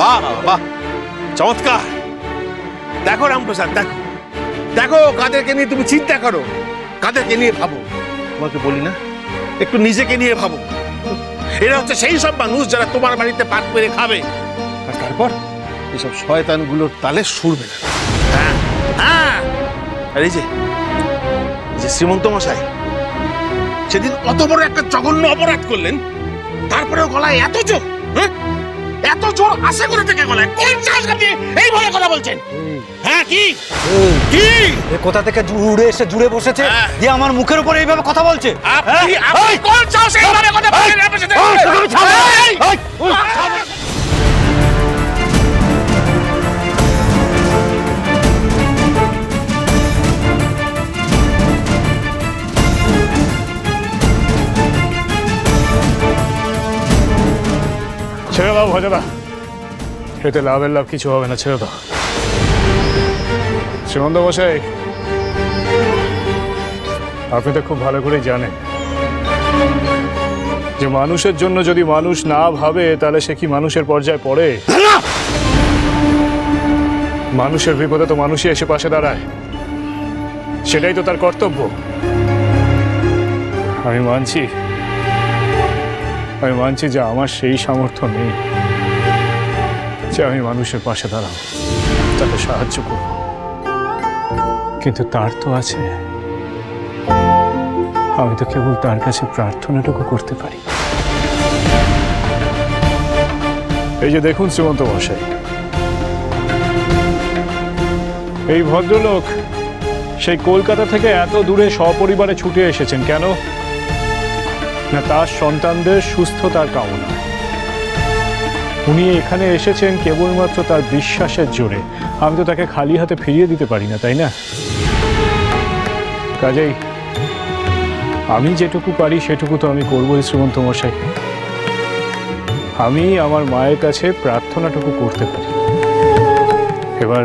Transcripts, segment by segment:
বাহ বাহ, চমৎকার। দেখো রামপ্রসাদ, দেখো দেখো কাদেরকে নিয়ে তুমি চিন্তা করো, কাদেরকে নিয়ে ভাবো। তোমাকে বলি না, একটু নিজেকে নিয়ে ভাবো। এরা হচ্ছে সেই সব মানুষ যারা তোমার বাড়িতে পাক পেরে খাবে, আর তারপর এসব শয়তানগুলোর তালে সুরবে না। হ্যাঁ হ্যাঁ, আর এই যে শ্রীমন্ত মশাই সেদিন অত বড় একটা জঘন্য অপরাধ করলেন, তারপরেও গলায় এত জোর, এত জোর আসে করে থেকে গলায় কোন জায়গা দিয়ে এইভাবে কথা বলছেন? হ্যাঁ কি কি কোথা থেকে উড়ে এসে জুড়ে বসেছে, দিয়ে আমার মুখের উপর এইভাবে কথা বলছে? আপনি কোন সাহসে এইভাবে কথা বলেন? ছেড়ে দাও ভজদা, এতে লাভের লাভ কিছু হবে না, ছেড়ে দাও। শ্রীমন্ত মশাই, আপনি তো খুব ভালো করেই জানেন যে মানুষের জন্য যদি মানুষ না ভাবে তাহলে সে কি মানুষের পর্যায়ে পড়ে? মানুষের বিপদে তো মানুষই এসে পাশে দাঁড়ায়, সেটাই তো তার কর্তব্য। আমি মানছি যে আমার সেই সামর্থ্য নেই যে আমি মানুষের পাশে দাঁড়াবো, তাকে সাহায্য করব, কিন্তু তার তো আছে। আমি তো কেবল তার কাছে প্রার্থনাটুকু করতে পারি। এই যে দেখুন শ্রীমন্ত মশাই, এই ভদ্রলোক সেই কলকাতা থেকে এত দূরে সপরিবারে ছুটে এসেছেন কেন? না তার সন্তানদের সুস্থতার কামনা। উনি এখানে এসেছেন কেবলমাত্র তার বিশ্বাসের জোরে। আমি তো তাকে খালি হাতে ফিরিয়ে দিতে পারি না, তাই না? কাজেই আমি যেটুকু পারি সেটুকু তো আমি করবই শ্রীমন্ত মশাই। আমি আমার মায়ের কাছে প্রার্থনাটুকু করতে পারি। এবার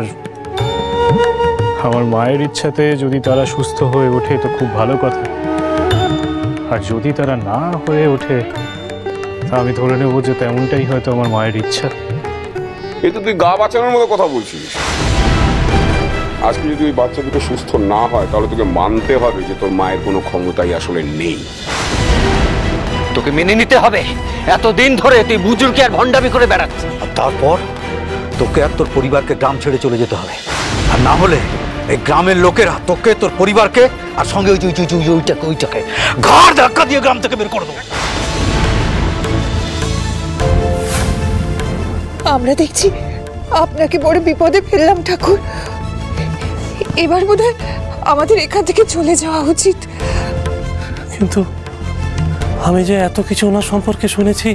আমার মায়ের ইচ্ছাতে যদি তারা সুস্থ হয়ে ওঠে তো খুব ভালো কথা, আর যদি তারা না হয়ে ওঠে তা আমি ধরে নেব যে তেমনটাই হয়তো আমার মায়ের ইচ্ছা। এই তো তুই গা বাঁচানোর মতো কথা বলছিস। আজকে যদি ওই বাচ্চা দুটো সুস্থ না হয় তাহলে তোকে মানতে হবে যে তোর মায়ের কোনো ক্ষমতাই আসলে নেই। তোকে মেনে নিতে হবে, এতদিন ধরে তুই বুজুর্গকে আর ভণ্ডামি করে বেড়াচ্ছিস, আর তারপর তোকে আর তোর পরিবারকে গ্রাম ছেড়ে চলে যেতে হবে। আর না হলে এই গ্রামের লোকেরা তোকে, তোর পরিবারকে আর সঙ্গে ওইটাকে ঘাড় ধাক্কা দিয়ে গ্রাম থেকে বের করে দেবো। আমরা দেখছি আপনাকে বড় বিপদে ফেললাম ঠাকুর। এবার বোধহয় আমাদের এখান থেকে চলে যাওয়া উচিত। কিন্তু আমি যে এত কিছু ওনার সম্পর্কে শুনেছি,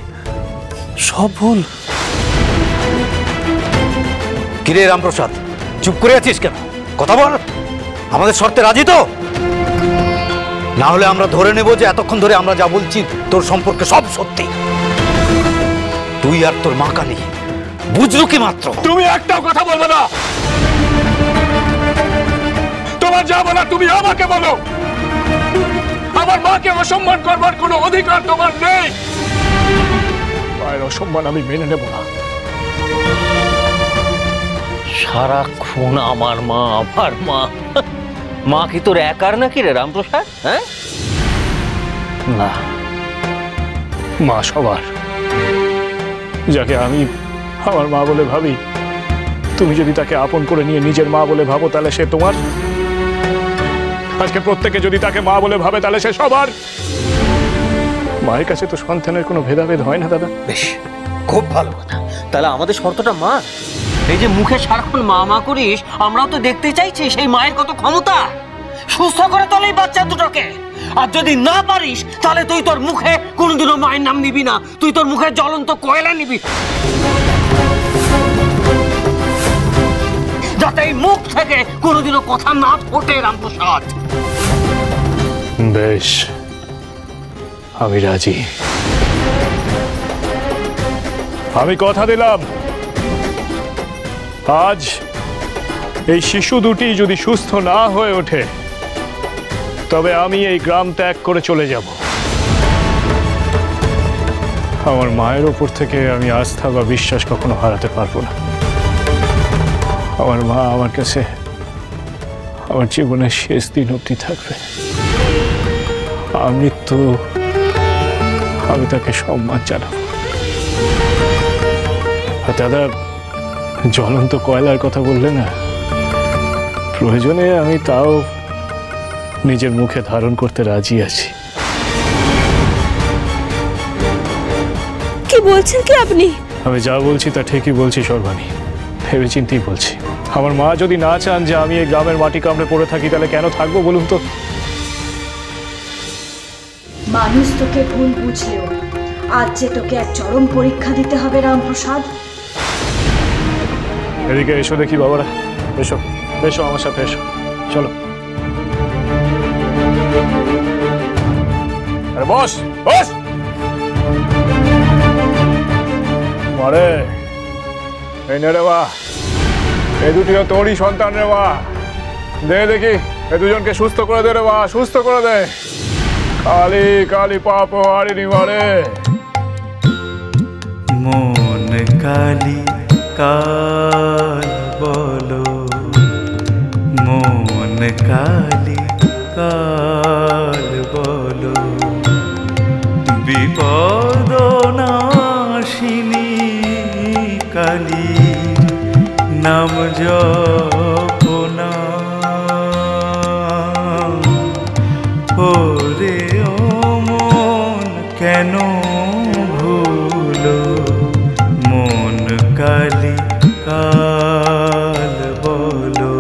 সব ভুল। কিরে রামপ্রসাদ, চুপ করে আছিস কেন? কথা বল। আমাদের শর্তে রাজি তো? না হলে আমরা ধরে নেব যে এতক্ষণ ধরে আমরা যা বলছি তোর সম্পর্কে সব সত্যি। তুই আর তোর মা কালী বুঝলো কি মাত্র? তুমি একটাও কথা বলবে না। তোমার যা বলা তুমি আমাকে বলো। আমার মাকে অসম্মান করবার কোনো অধিকার তোমার নেই। মায়ের অসম্মান আমি মেনে নেব না। সারাক্ষণ আমার মা, আমার মা। মা কি তোর একার নাকি রে রামপ্রসাদ? হ্যাঁ, না, মা সবার। যাকে আমি আমার মা বলে ভাবি, তুমি যদি তাকে আপন করে নিয়ে নিজের মা বলে ভাবো তাহলে সে তোমার। আজকে প্রত্যেকে যদি তাকে মা বলে ভাবে তাহলে সে সবার। মায়ের কাছে তো সন্তানের কোনো ভেদাভেদ হয় না দাদা। বেশ, খুব ভালো কথা। তাহলে আমাদের শর্তটা মা। এই যে মুখে সারাক্ষণ মা মা করিস, আমরাও তো দেখতে চাইছি সেই মায়ের কত ক্ষমতা। সুস্থ করে তোলে এই বাচ্চা দুটোকে। আর যদি না পারিস তাহলে তুই তোর মুখে কোনোদিনও মায়ের নাম নিবি না, তুই তোর মুখে জ্বলন্ত কয়লা নিবি, যাতে এই মুখ থেকে কোনোদিনও কথা না ফোটে রামপ্রসাদ। বেশ, আমি রাজি। আমি কথা দিলাম, আজ এই শিশু দুটি যদি সুস্থ না হয়ে ওঠে তবে আমি এই গ্রাম ত্যাগ করে চলে যাব। আমার মায়ের ওপর থেকে আমি আস্থা বা বিশ্বাস কখনো হারাতে পারবো না। আমার মা আমার কাছে আমার জীবনের শেষ দিন অবধি থাকবে। আমি তাকে সম্মান জানাবো। আর দাদা, জ্বলন্ত কয়লার কথা বললে না, প্রয়োজনে আমি তাও নিজের মুখে ধারণ করতে রাজি আছি। কি বলছেন কি আপনি? আমি যা বলছি তা ঠিকই বলছি সর্বাণী, ভেবে চিন্তেই বলছি। আমার মা যদি না চান যে আমি এই গ্রামের মাটি কামড়ে পড়ে থাকি, তাহলে কেন থাকবো বলুন তো? মানুষ তোকে ভুল বুঝলেও আজ যে তোকে এক চরম পরীক্ষা দিতে হবে রামপ্রসাদ। এদিকে এসো দেখি বাবারা, এসো এসো আমার সাথে এসো, চলো। আরে বস বস। আরে এই নে রে বা, এই দুটিও তোরই সন্তান রে বা। দে দেখি এই দুজনকে সুস্থ করে দে রে বা, সুস্থ করে দে। কালি কালি পাপ হারিনি মারে। মন কালি কাল বলো, মন কালি কাল বলো, বিপদ নাশিনী কালী নাম জপনা। ওরে ও মন কেন ভুলো, মন কালি কাল বলো,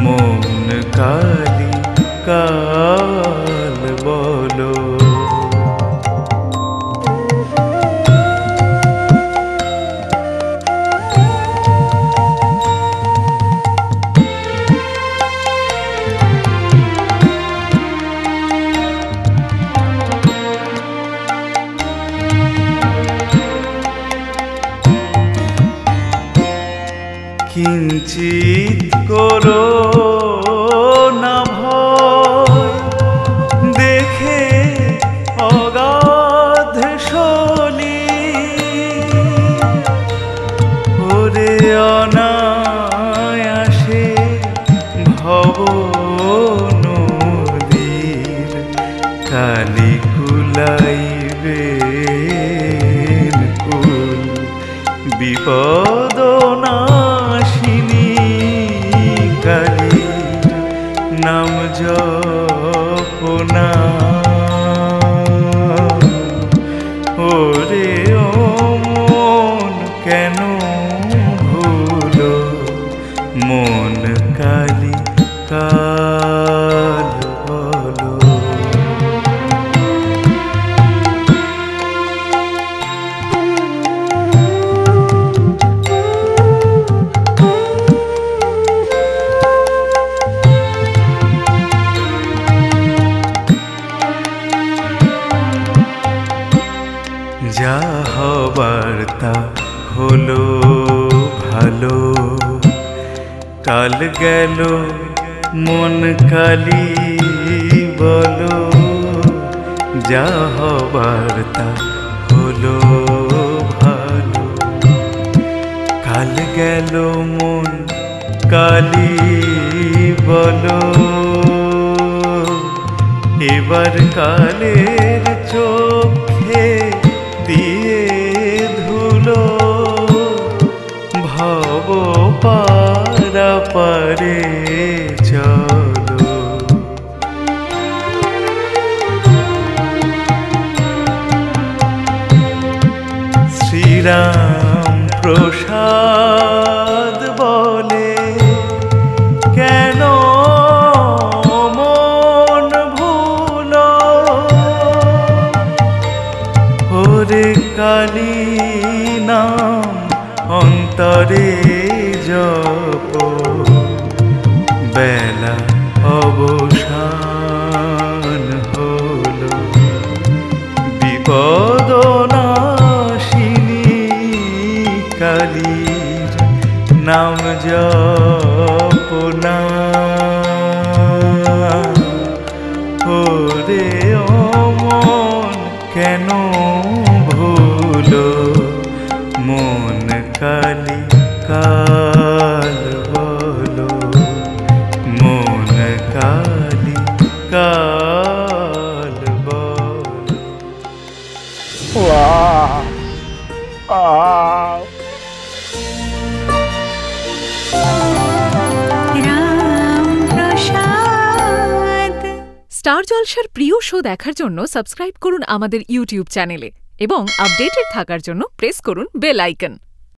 মন কালি কাল বলো। কিঞ্চিত করো না ভয়, দেখে অগাধ শলি। ওরে অনায়াসে ভব নদীর কালি কুলাইবে কুল, বিপদ নাশিনী কালীর নাম জপনা। ওরে ও মন কেন ভুলো, মন কালি কাল বলো। যা হবার তা হলো ভালো, কাল গেল মন কালি বলো। যা হবার তা হলো ভালো, কাল গেল মন কালি বলো। এবার কালের চোখে দিয়ে ধুলো, ভব পারা পারে চলো। শ্রীরাম প্রসাদ বলে কেন মন ভুলো, ওরে কালী নাম অন্তরে জপ। বেলা অবসান হলো, বিপদ নাশিনী কালীর নাম জপনা। ওরে ও মন কেন কালি কাল বলো, মন কালি কাল বলো। স্টার জলসার প্রিয় শো দেখার জন্য সাবস্ক্রাইব করুন আমাদের ইউটিউব চ্যানেলে এবং আপডেটেড থাকার জন্য প্রেস করুন বেল আইকন।